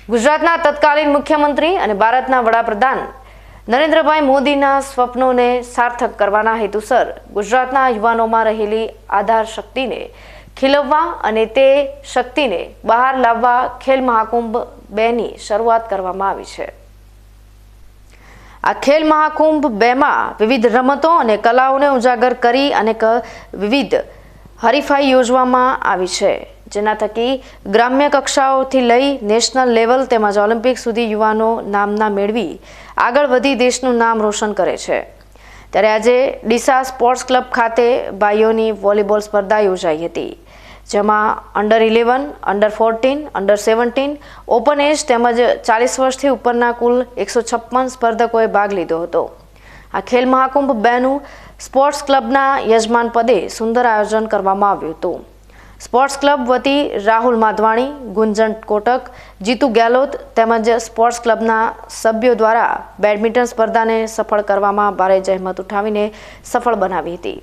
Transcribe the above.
ગુજરાતના તત્કાલીન મુખ્યમંત્રી અને ભારતના વડાપ્રધાન નરેન્દ્રભાઈ મોદીના સ્વપ્નોને સાર્થક કરવાના હેતુસર ગુજરાતના યુવાનોમાં રહેલી આધાર શક્તિને ખીલવવા અને તે શક્તિને બહાર લાવવા ખેલ મહાકુંભ 2ની શરૂઆત કરવામાં આવી છે। આ ખેલ મહાકુંભ 2માં વિવિધ રમતો અને કલાઓને ઉજાગર કરી અનેક વિવિધ હરીફાઈ યોજવામાં આવી છે, જેના થકી ગ્રામ્ય કક્ષાઓથી લઈ નેશનલ લેવલ તેમજ ઓલિમ્પિક સુધી યુવાનો નામના મેળવી આગળ વધી દેશનું નામ રોશન કરે છે। ત્યારે આજે ડીસા સ્પોર્ટ્સ ક્લબ ખાતે ભાઈઓની વોલીબોલ સ્પર્ધા યોજાઈ હતી, જેમાં under 11, under 14, under 17, open age તેમજ 40 વર્ષથી ઉપરના કુલ 156 સ્પર્ધકોએ ભાગ લીધો હતો। આ ખેલ મહાકુંભ 2નું સ્પોર્ટ્સ ક્લબના યજમાન પદે સુંદર આયોજન કરવામાં આવ્યું હતું। સ્પોર્ટ્સ ક્લબ વતી રાહુલ માધવાણી, ગુંજન કોટક, જીતુ ગેહલોત તેમજ સ્પોર્ટ્સ ક્લબના સભ્યો દ્વારા બેડમિન્ટન સ્પર્ધાને સફળ કરવામાં ભારે જહેમત ઉઠાવીને સફળ બનાવી હતી।